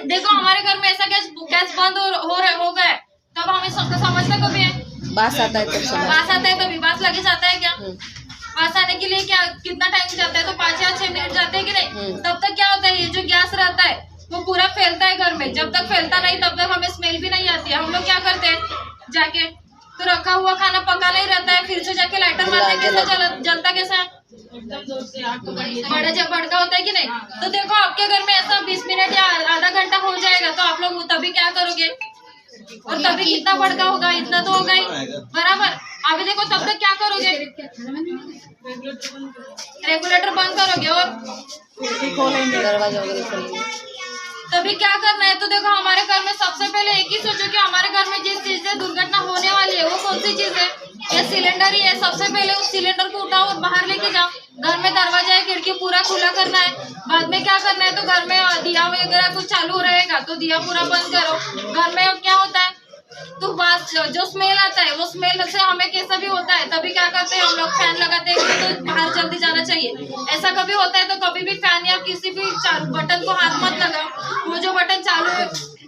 [SPEAKER 4] देखो हमारे घर में ऐसा गैस बंद हो गया है, तब हमें समझना कभी है?
[SPEAKER 6] बास आता है
[SPEAKER 4] तभी बास लगे जाता है क्या? बास आने के लिए क्या कितना टाइम जाता है? तो 5 या 6 मिनट जाते हैं कि नहीं? तब तक क्या होता है? ये जो गैस रहता है वो पूरा फैलता है घर में। जब तक फैलता नहीं तब तक हमें स्मेल भी नहीं आती है। हम लोग क्या करते हैं, जाके तो रखा हुआ खाना पकाना ही रहता है, फिर से जाके लाइटर मारते, कैसा जलता कैसा है? बड़ा भड़का होता है कि नहीं? तो देखो आपके घर में ऐसा 20 मिनट या आधा घंटा हो जाएगा तो आप लोग तभी क्या करोगे? और तभी कितना भड़का होगा? इतना तो होगा ही, बराबर। अभी देखो तब तक क्या करोगे? रेगुलेटर बंद करोगे और
[SPEAKER 6] दरवाजा वगैरह खोलेंगे।
[SPEAKER 4] तभी क्या करना है? तो देखो हमारे घर में सबसे पहले एक ही सोचो कि हमारे घर में जिस चीज से दुर्घटना होने वाली है वो कौन सी चीज है? ये सिलेंडर ही है। सबसे पहले उस सिलेंडर को उठाओ और बाहर लेके जाओ। घर में दरवाजा है, खिड़की पूरा खुला करना है। बाद में क्या करना है? तो घर में दिया वगैरह कुछ चालू रहेगा तो दिया पूरा बंद करो। घर में क्या होता है तो बात जो स्मेल आता है वो स्मेल से हमें कैसा भी होता है, तभी क्या करते हैं हम लोग फैन लगाते हैं तो बाहर जल्दी जाना चाहिए। ऐसा कभी होता है तो कभी भी फैन या किसी भी बटन को हाथ मत लगाओ। वो जो बटन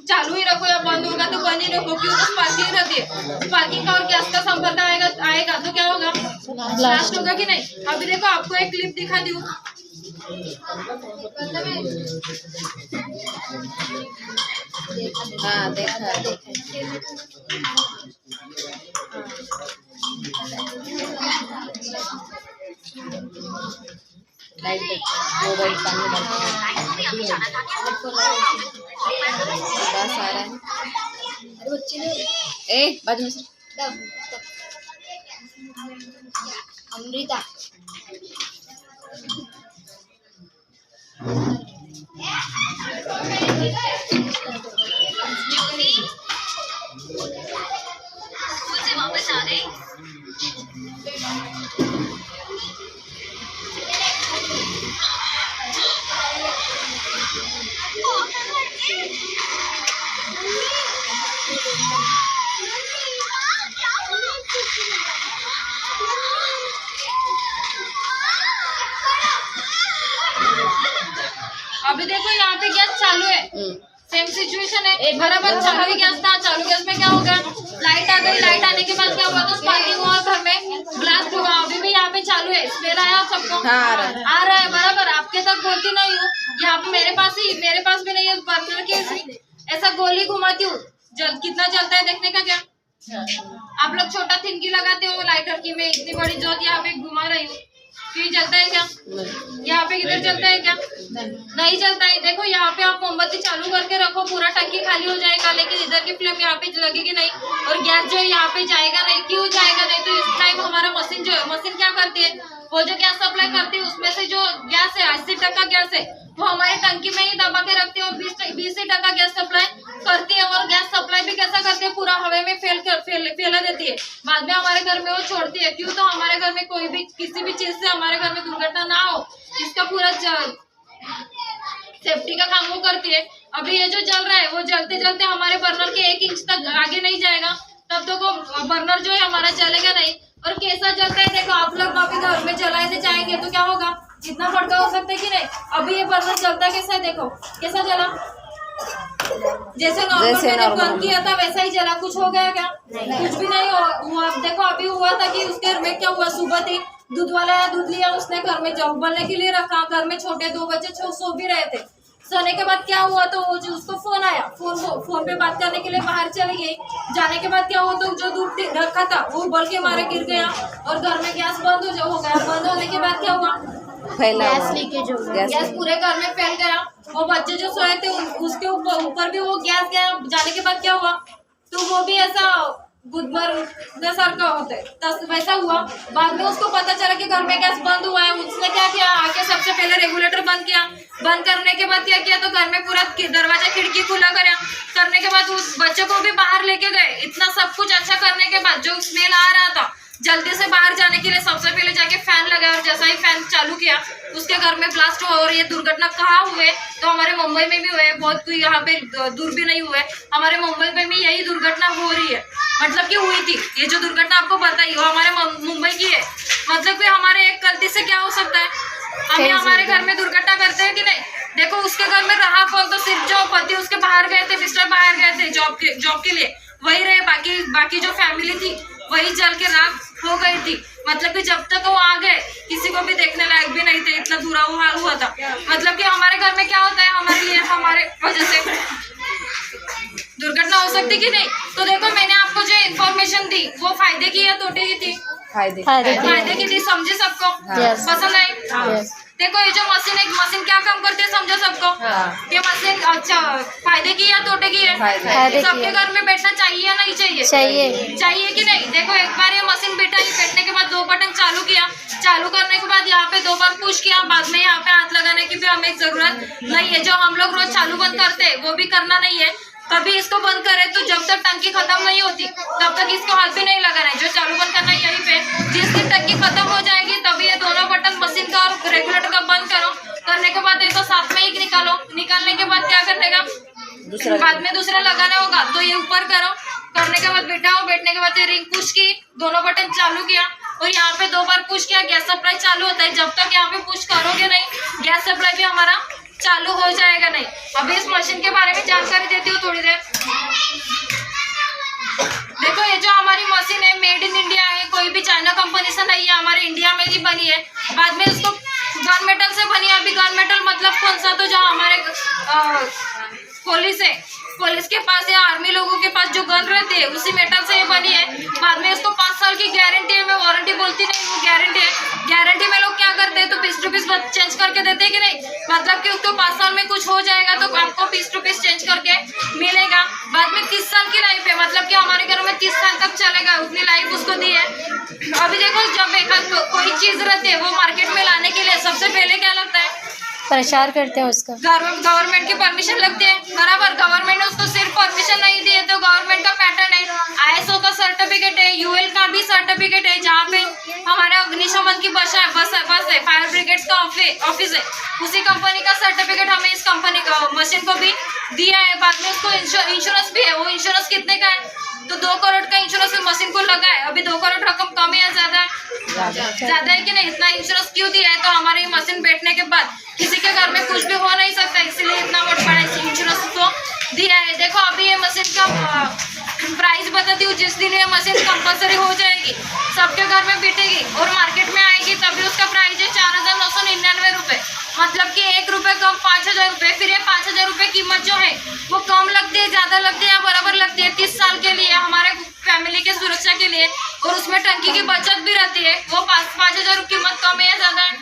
[SPEAKER 4] चालू ही रखो या बंद होगा तो बंद ही रखो, क्यों? तो स्पार्किंग रहती है। स्पार्किंग का और गैस का संपर्क आएगा तो क्या होगा? ब्लास्ट होगा कि नहीं? अभी देखो आपको एक क्लिप दिखा दूं।
[SPEAKER 6] हाँ देखा लाइट देखो, मोबाइल पानी बस आ रहा है। ए बाजू में
[SPEAKER 5] अमृता
[SPEAKER 4] अभी देखो यहाँ पे गैस चालू है, सेम सिचुएशन है। बराबर चालू ही गैस था। चालू गैस में क्या होगा? लाइट आ गई। लाइट आने के बाद क्या हुआ? तो स्पार्किंग हुआ, घर में ब्लास्ट हुआ। अभी भी यहाँ पे चालू है। स्मेल आया आप सबको?
[SPEAKER 6] हाँ,
[SPEAKER 4] आ रहा है। बराबर आपके तक बोलती नहीं हूँ। यहाँ पे मेरे पास भी नहीं है बर्नर की। ऐसा गोली घुमाती हूँ, कितना जलता है देखने का क्या? आप लोग छोटा थिनकी लगाते हो लाइटर की, मैं इतनी बड़ी जोत यहाँ पे घुमा रही हूँ, क्यों जलता है क्या? यहाँ पे किधर जलता है क्या? नहीं जलता है। देखो यहाँ पे आप मोमबत्ती चालू करके रखो, पूरा टंकी खाली हो जाएगा, लेकिन इधर की फ्लेम यहाँ पे लगेगी नहीं और गैस जो है यहाँ पे जाएगा नहीं। क्यों जाएगा नहीं? तो इस टाइम हमारा मशीन जो है, मशीन क्या करती है? वो जो गैस सप्लाई करती है उसमें से जो गैस है 80% गैस है वो हमारे टंकी में ही दबा के रखती है और 20% गैस सप्लाई करती है। और गैस सप्लाई भी कैसा करती है? पूरा हवा में फैला देती है। बाद में हमारे घर में वो छोड़ती है। क्यों? तो हमारे घर में कोई भी किसी भी चीज से हमारे घर में दुर्घटना ना हो, इसका पूरा सेफ्टी का काम वो करती है। अभी ये जो जल रहा है वो जलते जलते हमारे बर्नर के 1 इंच तक आगे नहीं जाएगा, तब तक वो बर्नर जो है हमारा जलेगा नहीं। और कैसा जलता है देखो, आप लोग अभी घर में जलाने जाएंगे तो क्या होगा? जितना भड़का हो सकता है कि नहीं? अभी ये बर्नर जलता कैसा है? देखो कैसा जला, जैसे नॉर्मल बंद किया था वैसा ही जला। कुछ हो गया क्या? कुछ भी नहीं हुआ। देखो अभी हुआ था कि उसके घर में क्या हुआ? सुबह थी, दूध वाला आया, दूध लिया उसने, घर में उबलने के लिए रखा। घर में छोटे 2 बच्चे सो भी रहे थे। सोने के बाद क्या हुआ? तो वो जो उसको फोन आया, फोन पे बात करने के लिए बाहर चली गई। जाने के बाद क्या हुआ? तो जो दूध रखा था वो उबल के मारे गिर गया और घर में गैस बंद हो गया। बंद होने के बाद क्या हुआ?
[SPEAKER 5] गैस लीकेज हो गया।
[SPEAKER 4] गैस पूरे घर में फैल गया। वो बच्चे जो सोए थे उसके ऊपर भी वो गैस गया। जाने के बाद क्या हुआ? तो वो भी ऐसा गुदमर सर का होता है, तब वैसा हुआ। बाद में उसको पता चला कि घर में गैस बंद हुआ है। उसने क्या किया? आके सबसे पहले रेगुलेटर बंद किया। बंद करने के बाद क्या किया? तो घर में पूरा दरवाजा खिड़की खुला करने के बाद उस बच्चे को भी बाहर लेके गए। इतना सब कुछ अच्छा करने के बाद जो स्मेल आ रहा था, जल्दी से बाहर जाने के लिए सबसे पहले जाके फैन लगाया और जैसा ही फैन चालू किया उसके घर में ब्लास्ट हुआ। और ये दुर्घटना कहाँ हुए? तो हमारे मुंबई में भी हुए, बहुत कोई यहाँ पे दूर भी नहीं हुए। हमारे मुंबई में भी यही दुर्घटना हो रही है, मतलब कि हुई थी। ये जो दुर्घटना आपको पता ही हो हमारे मुंबई की है। मतलब कि हमारे एक गलती से क्या हो सकता है? हम हमारे घर में दुर्घटना करते हैं कि नहीं? देखो उसके घर में रहा कौन? तो सिर्फ जो पति उसके बाहर गए थे, मिस्टर बाहर गए थे जॉब के लिए, वही रहे। बाकी जो फैमिली थी वही जल के राख हो गई थी। मतलब कि जब तक वो आ गए किसी को भी देखने लायक भी नहीं थे, इतना बुरा हुआ था। मतलब कि हमारे घर में क्या होता है? हमारे वजह से दुर्घटना हो सकती कि नहीं? तो देखो मैंने आपको जो इन्फॉर्मेशन दी वो फायदे की या तोटे की थी?
[SPEAKER 6] फायदे
[SPEAKER 4] फायदे की थी। समझे सबको? पसंद आई? देखो ये जो मशीन क्या काम करते हैं समझो सबको। ये मशीन अच्छा फायदे की या तोटे की है?
[SPEAKER 5] फायदे की
[SPEAKER 4] सबके
[SPEAKER 5] है।
[SPEAKER 4] घर में बैठना चाहिए या नहीं चाहिए? चाहिए कि नहीं? देखो एक बार ये मशीन बैठने के बाद 2 बटन चालू किया, चालू करने के बाद यहाँ पे 2 बार पुश किया, बाद में यहाँ पे हाथ लगाने की भी हमें जरूरत नहीं है। जो हम लोग रोज चालू बंद करते हैं वो भी करना नहीं है। कभी इसको बंद करें तो जब तक टंकी खत्म नहीं होती तब तक इसको हाथ भी नहीं लगाना है। जो चालू बंद करना है यहीं पे, जिस दिन टंकी खत्म हो जाएगी तभी ये दोनों बटन मशीन का और रेगुलेटर का बंद करो। करने के बाद ये तो साथ में ही निकालो। निकालने के बाद क्या करने का, बाद में दूसरा लगाना होगा तो ये ऊपर करो। करने के बाद बैठाओ, बैठने के बाद ये रिंग पुश की, दोनों बटन चालू किया और यहाँ पे 2 बार पुश किया, गैस सप्लाई चालू होता है। जब तक यहाँ पे पुश करोगे नहीं गैस सप्लाई भी हमारा चालू हो जाएगा नहीं। अभी इस मशीन के बारे में जानकारी देती हूँ थोड़ी देर। देखो ये जो हमारी मशीन है मेड इन इंडिया है, कोई भी चाइना कंपनी से नहीं है, हमारे इंडिया में ही बनी है। बाद में इसको गन मेटल से बनी है। अभी गन मेटल मतलब कौन सा, तो जो हमारे पुलिस है, पुलिस के पास या आर्मी लोगों के पास जो गन रहती है उसी मेटल से ये बनी है। बाद में इसको 5 साल की गारंटी है। मैं वारंटी बोलती नहीं हूँ, गारंटी है। गारंटी में लोग क्या करते हैं तो पीस टू पीस चेंज करके देते हैं कि नहीं, मतलब कि उसको 5 साल में कुछ हो जाएगा तो आपको पीस टू पीस चेंज करके मिलेगा। बाद में 30 साल की लाइफ है, मतलब कि हमारे घरों में 30 साल तक चलेगा, उतनी लाइफ उसको दी है। अभी देखो जब एक कोई चीज रहती है वो मार्केट में लाने के लिए सबसे पहले क्या लगता है,
[SPEAKER 5] प्रचार करते हैं उसका,
[SPEAKER 4] गवर्नमेंट की परमिशन लगती है। बराबर, गवर्नमेंट ने उसको सिर्फ परमिशन नहीं दी है तो गवर्नमेंट का पैटर्न है, ISO का सर्टिफिकेट है, UL का भी सर्टिफिकेट है, जहाँ पे हमारे अग्निशमन की बस है, फायर ब्रिगेड का ऑफिस है, उसी कंपनी का सर्टिफिकेट हमें इस कंपनी का मशीन को भी दिया है। बाद में उसको इंश्योरेंस भी है। वो इंश्योरेंस कितने का है तो 2 करोड़ का इंश्योरेंस मशीन को लगा है। अभी 2 करोड़ रकम कम है या ज्यादा है? ज्यादा है कि नहीं? इतना इंश्योरेंस क्यों दिया है? तो हमारी मशीन बैठने के बाद किसी के घर में कुछ भी हो नहीं सकता, इसलिए इतना बड़ा इंश्योरेंस को दिया है। देखो अभी ये मशीन का प्राइस बताती हूँ। जिस दिन ये मशीन कंपलसरी हो जाएगी सबके घर में बिकेगी और मार्केट में आएगी तभी उसका प्राइस है 4,999 रुपये, मतलब कि 1 रुपये कम 5,000 रुपये। फिर ये 5,000 रुपये कीमत जो है वो कम लगती है, ज्यादा लगती है या बराबर लगती है? 30 साल के लिए हमारे फैमिली के सुरक्षा के लिए, और उसमें टंकी की बचत भी रहती है। वो 5,000 कीमत कम है या ज्यादा है?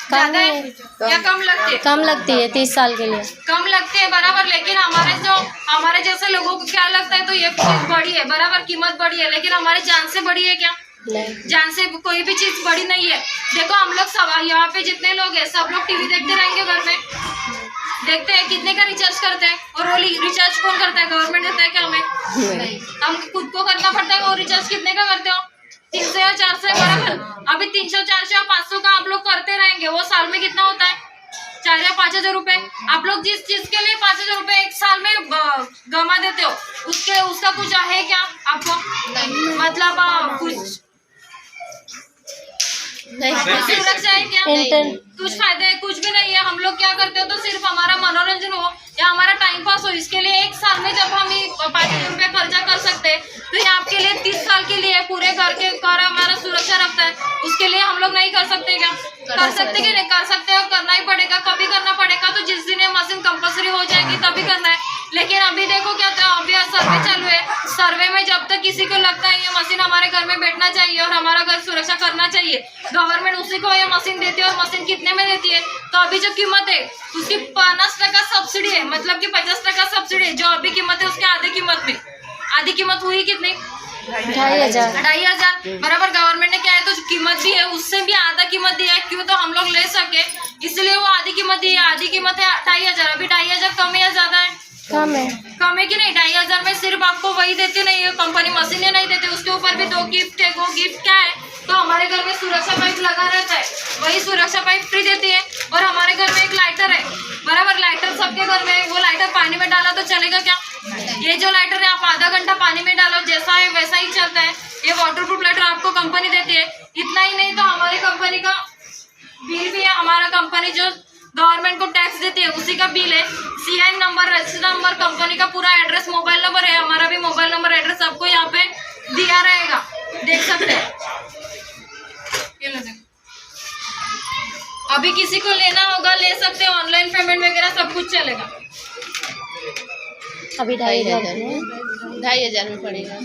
[SPEAKER 4] ज्यादा है या कम लगती है?
[SPEAKER 5] कम लगती है 30 साल के लिए,
[SPEAKER 4] कम लगती है बराबर। लेकिन हमारे जैसे लोगों को क्या लगता है तो ये चीज बड़ी है, बराबर कीमत बड़ी है, लेकिन हमारी जान से बड़ी है क्या? जान से कोई भी चीज बड़ी नहीं है। देखो हम लोग सब यहाँ पे जितने लोग हैं सब लोग टीवी देखते रहेंगे, घर में देखते हैं कितने का रिचार्ज करते हैं, और वो रिचार्ज कौन करता है? गवर्नमेंट देता है क्या हमें? हम खुद को करना पड़ता है। वो रिचार्ज कितने का करते हो? 300 या 400 बराबर। अभी 300, 400 या 500 का आप लोग करते रहेंगे, वो साल में कितना होता है? 4 या 5,000 रुपए। आप लोग जिस चीज के लिए 5,000 रुपए एक साल में गमा देते हो उसका कुछ है क्या आपको? मतलब कुछ सुरक्षा है क्या? कुछ फायदा है? कुछ भी नहीं है। हम लोग क्या करते हो तो सिर्फ हमारा मनोरंजन हो या हमारा टाइम पास हो, इसके लिए एक साल में जब हम 5,000 रुपये खर्चा कर सकते हैं तो ये आपके लिए 30 साल के लिए पूरे घर के कर हमारा सुरक्षा रखता है, उसके लिए हम लोग नहीं कर सकते क्या? कर सकते कि नहीं? कर सकते और करना ही पड़ेगा, कभी करना पड़ेगा। तो जिस दिन ये मशीन कंपलसरी हो जाएगी तभी करना है। लेकिन अभी देखो क्या था, अभी सर्वे चालू है। सर्वे में जब तक किसी को लगता है ये मशीन हमारे घर में बैठना चाहिए और हमारा घर सुरक्षा करना चाहिए, गवर्नमेंट उसी को ये मशीन देती है। और मशीन कितने में देती है? तो अभी जो कीमत है उसकी 50% सब्सिडी है, मतलब कि 50% सब्सिडी है। जो अभी कीमत है उसके आधी कीमत में, आधी कीमत हुई कितनी? 2,500 बराबर। गवर्नमेंट ने क्या है तो कीमत भी है, उससे भी आधा कीमत दिया है। क्यों? तो हम लोग ले सके, इसलिए वो आधी कीमत दी है। आधी कीमत है 2,500। अभी 2,500 कम है या ज्यादा है?
[SPEAKER 5] कम है।
[SPEAKER 4] कम है कि नहीं? 2,500 में सिर्फ आपको वही देती नहीं है कंपनी, मशीनें नहीं देती, उसके ऊपर भी 2 गिफ्ट है। वो गिफ्ट क्या है तो हमारे घर में सुरक्षा पाइप लगा रहता है, वही सुरक्षा पाइप फ्री देती है। और हमारे घर में एक लाइटर है, बराबर। लाइटर सबके घर में, वो लाइटर पानी में डाला तो चलेगा क्या? ये जो लाइटर है आप आधा घंटा पानी में डालो, जैसा है वैसा ही चलता है। ये वाटरप्रूफ लाइटर आपको कंपनी देती है। इतना ही नहीं तो हमारी कंपनी का बिल भी है। हमारा कंपनी जो गवर्नमेंट को टैक्स देती है उसी का बिल है। CIN number, register number, company का पूरा एड्रेस, मोबाइल नंबर है। हमारा भी मोबाइल नंबर, एड्रेस सबको यहाँ पे दिया रहेगा, देख सकते हैं। अभी किसी को लेना होगा ले सकते हैं, ऑनलाइन पेमेंट वगैरह सब कुछ चलेगा।
[SPEAKER 5] अभी 2,500
[SPEAKER 6] 2,500 में पड़ेगा।